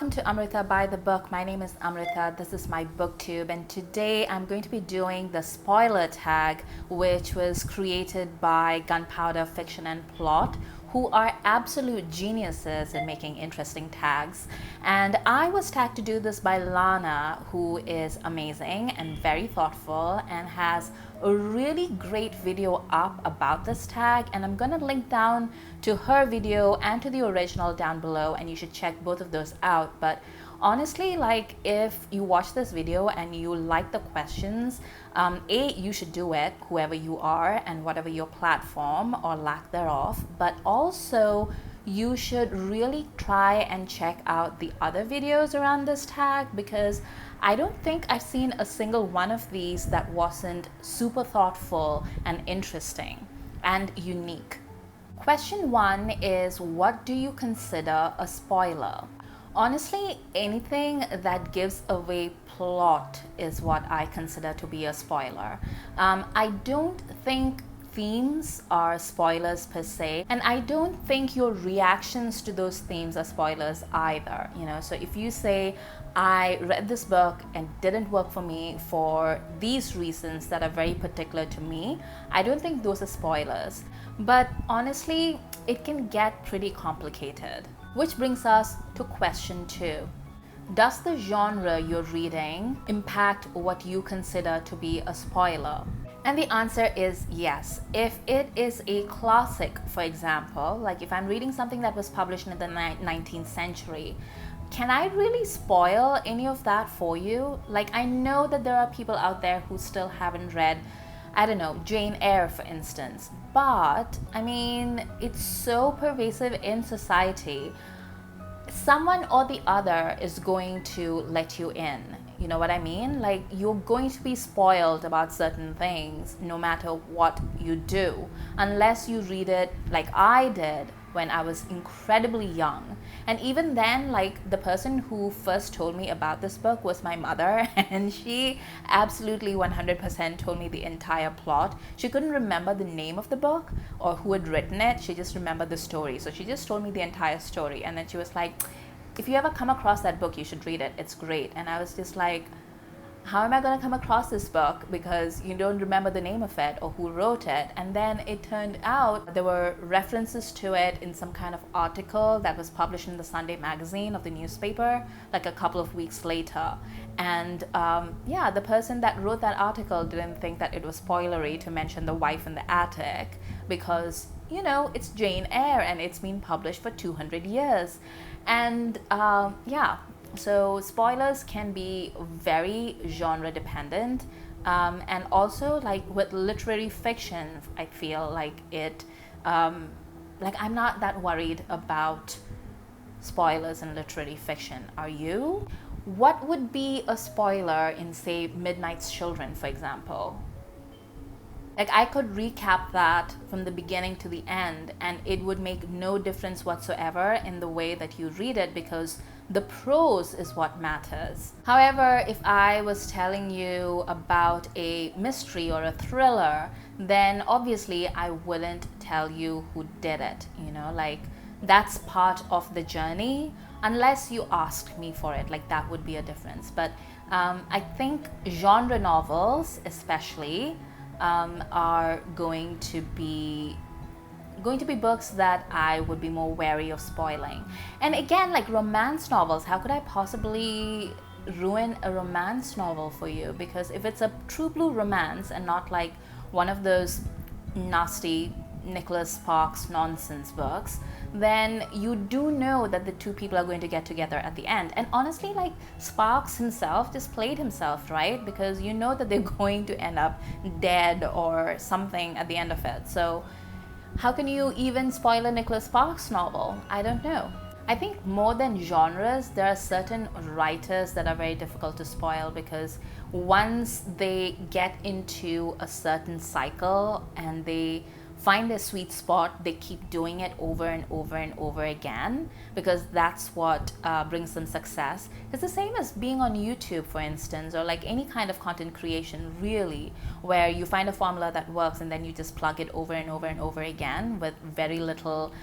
welcome to Amrita by the Book. My name is Amrita. This is my booktube, and today I'm going to be doing the spoiler tag, which was created by Gunpowder Fiction and Plot, who are absolute geniuses in making interesting tags. And I was tagged to do this by Lana, who is amazing and very thoughtful and has a really great video up about this tag, and I'm gonna link down to her video and to the original down below, and you should check both of those out. But honestly, like, if you watch this video and you like the questions, you should do it, whoever you are and whatever your platform or lack thereof. But also, you should really try and check out the other videos around this tag, because I don't think I've seen a single one of these that wasn't super thoughtful and interesting and unique. Question 1 is, what do you consider a spoiler? Honestly, anything that gives away plot is what I consider to be a spoiler. I don't think themes are spoilers per se, and I don't think your reactions to those themes are spoilers either. So if you say, I read this book and didn't work for me for these reasons that are very particular to me, I don't think those are spoilers. But honestly, it can get pretty complicated. Which brings us to question 2. Does the genre you're reading impact what you consider to be a spoiler? And the answer is yes. If it is a classic, for example, like if I'm reading something that was published in the 19th century, can I really spoil any of that for you? Like, I know that there are people out there who still haven't read, I don't know, Jane Eyre, for instance. But, I mean, it's so pervasive in society. Someone or the other is going to let you in. You know what I mean? Like, you're going to be spoiled about certain things no matter what you do, unless you read it like I did when I was incredibly young. And even then, like, the person who first told me about this book was my mother, and she absolutely 100% told me the entire plot. She couldn't remember the name of the book or who had written it. She just remembered the story. So she just told me the entire story, and then she was like, if you ever come across that book, you should read it. It's great. And I was just like, how am I going to come across this book because you don't remember the name of it or who wrote it? And then it turned out there were references to it in some kind of article that was published in the Sunday magazine of the newspaper like a couple of weeks later. And the person that wrote that article didn't think that it was spoilery to mention the wife in the attic because, it's Jane Eyre and it's been published for 200 years. And so spoilers can be very genre dependent, and also, like, with literary fiction, I feel like it I'm not that worried about spoilers in literary fiction. Are you? What would be a spoiler in, say, Midnight's Children, for example? Like, I could recap that from the beginning to the end, and it would make no difference whatsoever in the way that you read it, because the prose is what matters. However, if I was telling you about a mystery or a thriller, then obviously I wouldn't tell you who did it. Like, that's part of the journey, unless you asked me for it. Like, that would be a difference. But I think genre novels especially are going to be books that I would be more wary of spoiling. And again, like romance novels, how could I possibly ruin a romance novel for you? Because if it's a true blue romance and not like one of those nasty Nicholas Sparks nonsense books, then you do know that the two people are going to get together at the end. And honestly, like, Sparks himself just played himself, right? Because you know that they're going to end up dead or something at the end of it. So how can you even spoil a Nicholas Sparks novel? I don't know. I think more than genres, there are certain writers that are very difficult to spoil, because once they get into a certain cycle and they find their sweet spot, they keep doing it over and over and over again, because that's what brings them success. It's the same as being on YouTube, for instance, or like any kind of content creation, really, where you find a formula that works and then you just plug it over and over and over again with very little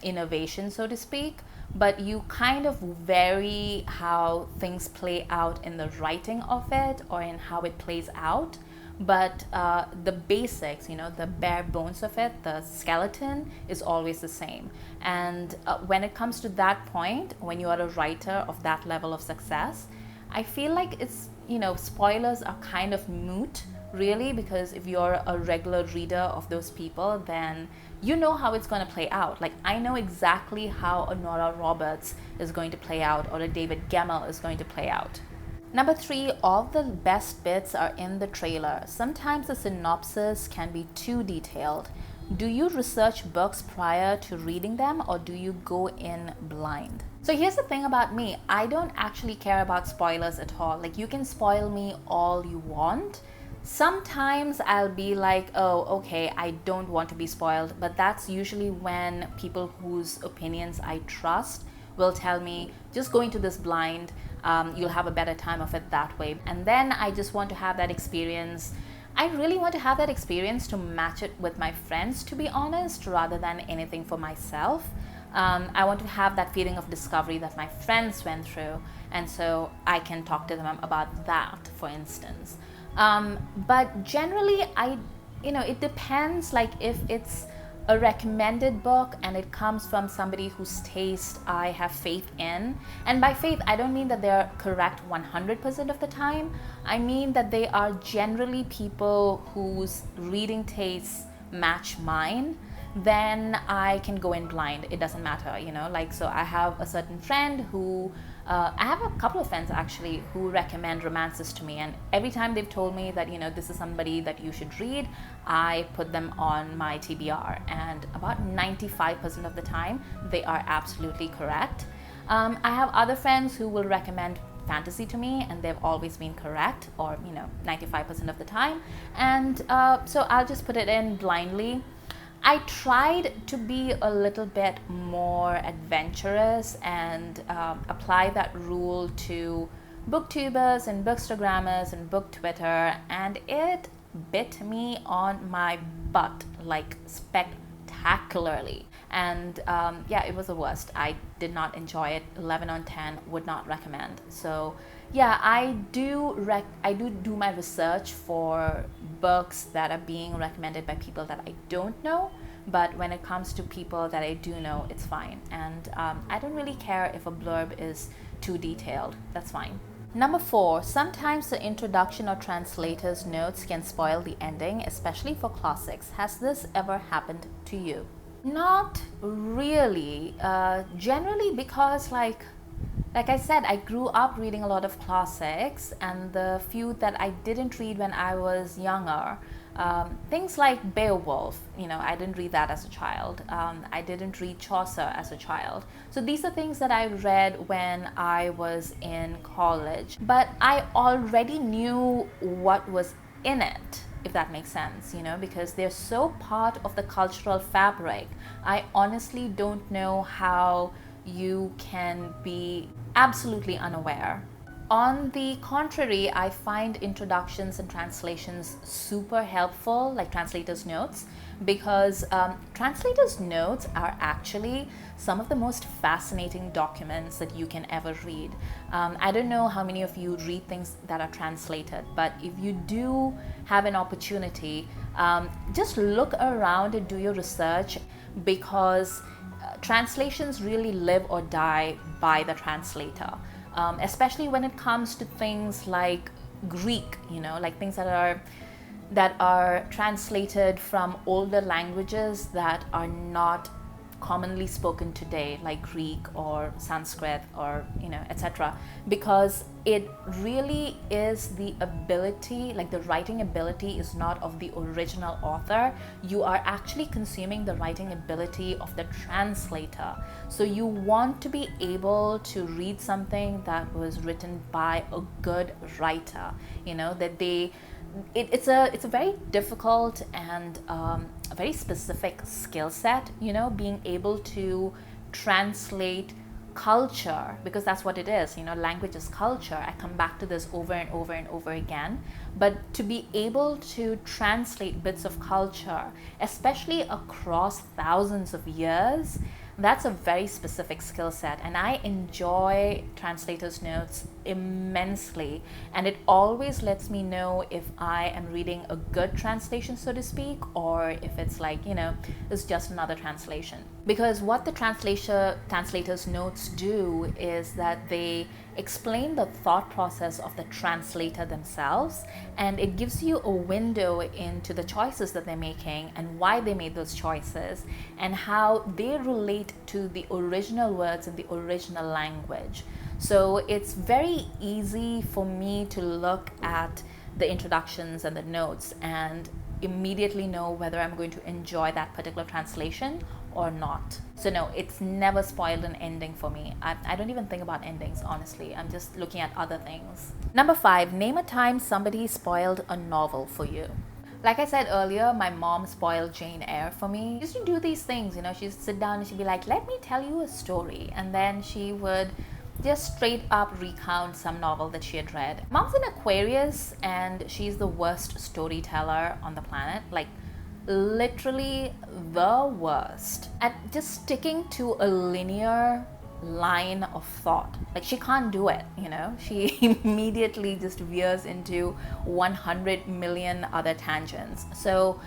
innovation, so to speak. But you kind of vary how things play out in the writing of it or in how it plays out. But the basics, the bare bones of it, the skeleton is always the same. And when it comes to that point, when you are a writer of that level of success, I feel like it's, spoilers are kind of moot, really, because if you're a regular reader of those people, then you know how it's going to play out. Like, I know exactly how a Nora Roberts is going to play out, or a David Gemmell is going to play out. Number 3, all the best bits are in the trailer. Sometimes the synopsis can be too detailed. Do you research books prior to reading them, or do you go in blind? So here's the thing about me. I don't actually care about spoilers at all. Like, you can spoil me all you want. Sometimes I'll be like, oh, okay, I don't want to be spoiled, but that's usually when people whose opinions I trust will tell me, just go into this blind, you'll have a better time of it that way. And then I just want to have that experience. I really want to have that experience to match it with my friends, to be honest, rather than anything for myself. I want to have that feeling of discovery that my friends went through, and so I can talk to them about that, for instance. But generally, it depends. Like, if it's a recommended book and it comes from somebody whose taste I have faith in, and by faith I don't mean that they're correct 100% of the time. I mean that they are generally people whose reading tastes match mine, then I can go in blind. It doesn't matter, so I have a certain friend who I have a couple of friends actually who recommend romances to me, and every time they've told me that this is somebody that you should read, I put them on my TBR, and about 95% of the time they are absolutely correct. I have other friends who will recommend fantasy to me, and they've always been correct, or 95% of the time, and so I'll just put it in blindly. I tried to be a little bit more adventurous and apply that rule to booktubers and bookstagrammers and book Twitter, and it bit me on my butt, like spectacularly. And it was the worst. I did not enjoy it. 11 on 10, would not recommend. So yeah, I do my research for books that are being recommended by people that I don't know, but when it comes to people that I do know, it's fine. And I don't really care if a blurb is too detailed. That's fine. Number 4, sometimes the introduction or translator's notes can spoil the ending, especially for classics. Has this ever happened to you? Not really. Generally, because like I said, I grew up reading a lot of classics, and the few that I didn't read when I was younger, things like Beowulf, I didn't read that as a child. I didn't read Chaucer as a child. So these are things that I read when I was in college, but I already knew what was in it, if that makes sense, because they're so part of the cultural fabric. I honestly don't know how you can be absolutely unaware. On the contrary, I find introductions and translations super helpful, like translators' notes, because translators' notes are actually some of the most fascinating documents that you can ever read. I don't know how many of you read things that are translated, but if you do have an opportunity, just look around and do your research, because translations really live or die by the translator. Especially when it comes to things like Greek, like things that are translated from older languages that are not commonly spoken today, like Greek or Sanskrit or etc., because it really is the ability, like the writing ability is not of the original author. You are actually consuming the writing ability of the translator. So you want to be able to read something that was written by a good writer, that it's a very difficult and a very specific skill set, being able to translate culture, because that's what it is. Language is culture. I come back to this over and over and over again. But to be able to translate bits of culture, especially across thousands of years, that's a very specific skill set, and I enjoy translators' notes immensely, and it always lets me know if I am reading a good translation, so to speak, or if it's like, it's just another translation. Because what the translators' notes do is that they explain the thought process of the translator themselves, and it gives you a window into the choices that they're making and why they made those choices and how they relate to the original words in the original language. So it's very easy for me to look at the introductions and the notes and immediately know whether I'm going to enjoy that particular translation or not. So no, it's never spoiled an ending for me. I don't even think about endings, honestly. I'm just looking at other things. Number 5, name a time somebody spoiled a novel for you. Like I said earlier, my mom spoiled Jane Eyre for me. She used to do these things, she'd sit down and she'd be like, let me tell you a story. And then she would just straight up recount some novel that she had read. Mom's an Aquarius and she's the worst storyteller on the planet. Like, literally the worst at just sticking to a linear line of thought. Like, she can't do it, she immediately just veers into 100 million other tangents. So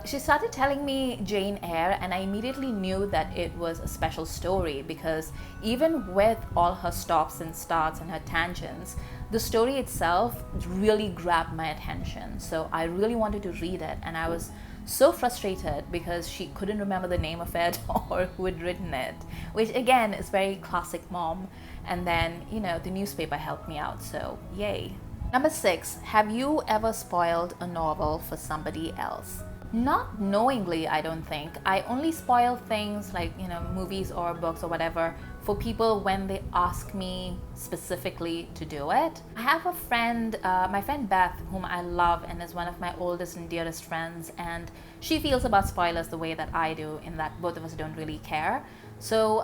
she started telling me Jane Eyre, and I immediately knew that it was a special story, because even with all her stops and starts and her tangents, the story itself really grabbed my attention. So I really wanted to read it, and I was so frustrated because she couldn't remember the name of it or who had written it, which again is very classic mom. And then, the newspaper helped me out, so yay. Number 6, have you ever spoiled a novel for somebody else? Not knowingly, I don't think. I only spoil things like, movies or books or whatever for people when they ask me specifically to do it. I have a friend, my friend Beth, whom I love and is one of my oldest and dearest friends, and she feels about spoilers the way that I do, in that both of us don't really care. So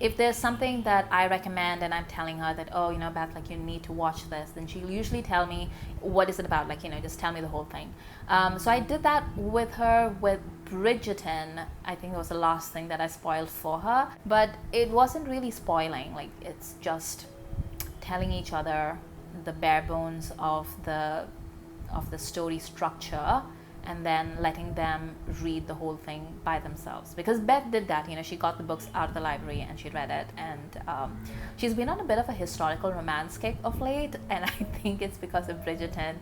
if there's something that I recommend and I'm telling her that, oh, Beth, like, you need to watch this, then she'll usually tell me, what is it about? Like, just tell me the whole thing. So I did that with her with Bridgerton. I think it was the last thing that I spoiled for her, but it wasn't really spoiling. Like, it's just telling each other the bare bones of the story structure, and then letting them read the whole thing by themselves. Because Beth did that, she got the books out of the library and she read it, and she's been on a bit of a historical romance kick of late, and I think it's because of Bridgerton.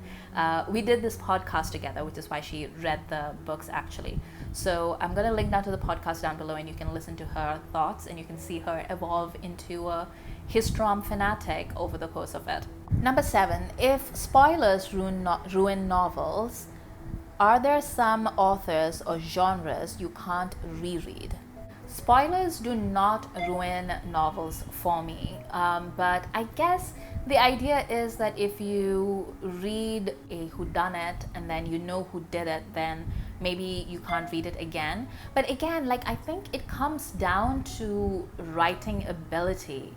We did this podcast together, which is why she read the books actually. So I'm gonna link down to the podcast down below, and you can listen to her thoughts and you can see her evolve into a Histrom fanatic over the course of it. Number 7, if spoilers ruin novels, are there some authors or genres you can't reread? Spoilers do not ruin novels for me, but I guess the idea is that if you read a whodunit and then you know who did it, then maybe you can't read it again. But again, like, I think it comes down to writing ability,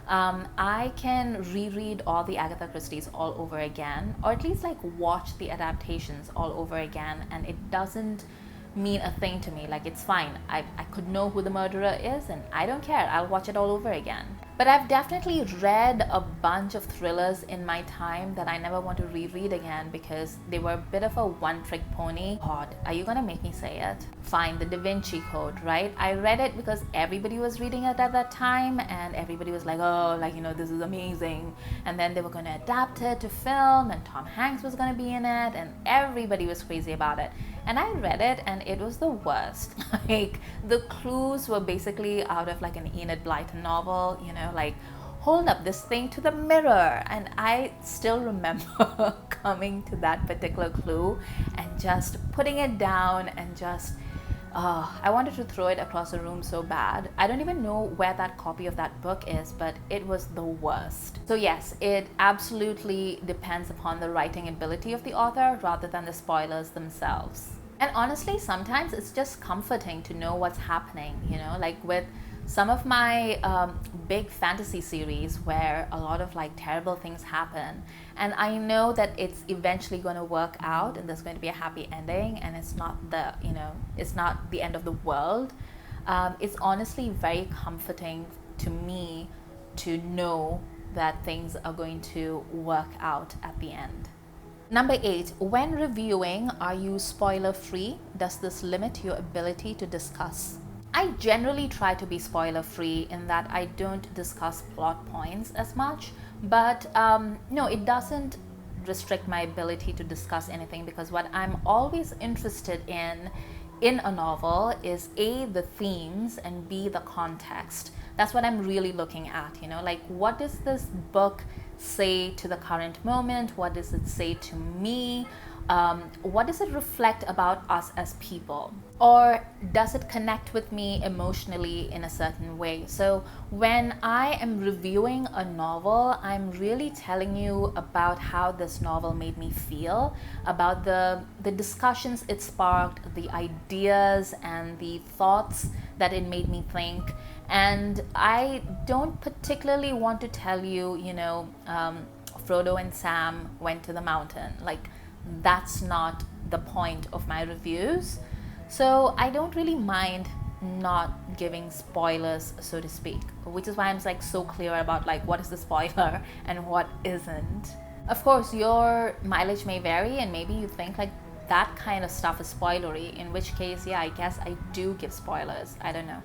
I can reread all the Agatha Christie's all over again, or at least like watch the adaptations all over again, and it doesn't mean a thing to me. Like, it's fine. I could know who the murderer is and I don't care. I'll watch it all over again. But I've definitely read a bunch of thrillers in my time that I never want to reread again because they were a bit of a one-trick pony. God, are you gonna make me say it? Fine, the Da Vinci Code, right? I read it because everybody was reading it at that time and everybody was like, oh, like, this is amazing. And then they were gonna adapt it to film and Tom Hanks was gonna be in it and everybody was crazy about it. And I read it and it was the worst. Like, the clues were basically out of like an Enid Blyton novel, like, hold up this thing to the mirror. And I still remember coming to that particular clue and just putting it down and just I wanted to throw it across the room so bad. I don't even know where that copy of that book is, but it was the worst. So yes, it absolutely depends upon the writing ability of the author rather than the spoilers themselves. And honestly, sometimes it's just comforting to know what's happening, you know, like with some of my big fantasy series where a lot of like terrible things happen, and I know that it's eventually going to work out and there's going to be a happy ending, and it's not the, you know, it's not the end of the world. It's honestly very comforting to me to know that things are going to work out at the end. Number 8, when reviewing, are you spoiler free? Does this limit your ability to discuss? I generally try to be spoiler free in that I don't discuss plot points as much, but no, it doesn't restrict my ability to discuss anything, because what I'm always interested in a novel is A, the themes, and B, the context. That's what I'm really looking at, you know, like what does this book say to the current moment? What does it say to me? What does it reflect about us as people? Or does it connect with me emotionally in a certain way? So when I am reviewing a novel, I'm really telling you about how this novel made me feel, about the discussions it sparked, the ideas and the thoughts that it made me think. And I don't particularly want to tell you, you know, Frodo and Sam went to the mountain. Like, that's not the point of my reviews. So I don't really mind not giving spoilers, so to speak, which is why I'm like so clear about like what is the spoiler and what isn't. Of course, your mileage may vary, and maybe you think like that kind of stuff is spoilery, in which case, yeah, I guess I do give spoilers. I don't know.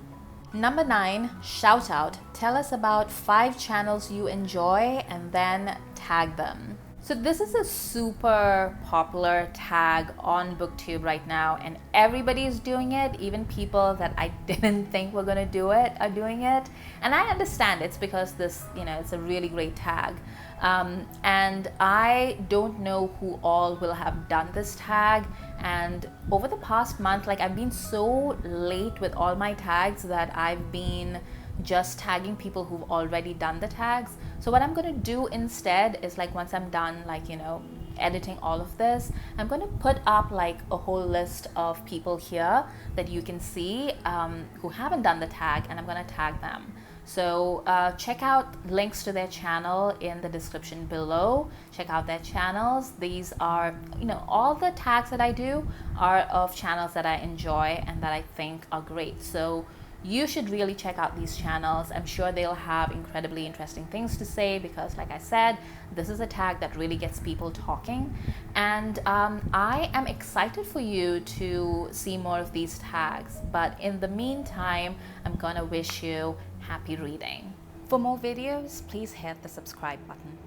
Number 9, Shoutout. Tell us about 5 channels you enjoy and then tag them. So this is a super popular tag on BookTube right now, and everybody is doing it. Even people that I didn't think were gonna do it are doing it. And I understand it's because this, you know, it's a really great tag. And I don't know who all will have done this tag. And over the past month, like I've been so late with all my tags that I've been just tagging people who've already done the tags. So what I'm going to do instead is, like, once I'm done, like, you know, editing all of this, I'm going to put up like a whole list of people here that you can see who haven't done the tag, and I'm going to tag them. So check out links to their channel in the description below. Check out their channels. These are, you know, all the tags that I do are of channels that I enjoy and that I think are great. So you should really check out these channels. I'm sure they'll have incredibly interesting things to say, because like I said, this is a tag that really gets people talking. And I am excited for you to see more of these tags. But in the meantime, I'm gonna wish you happy reading. For more videos, please hit the subscribe button.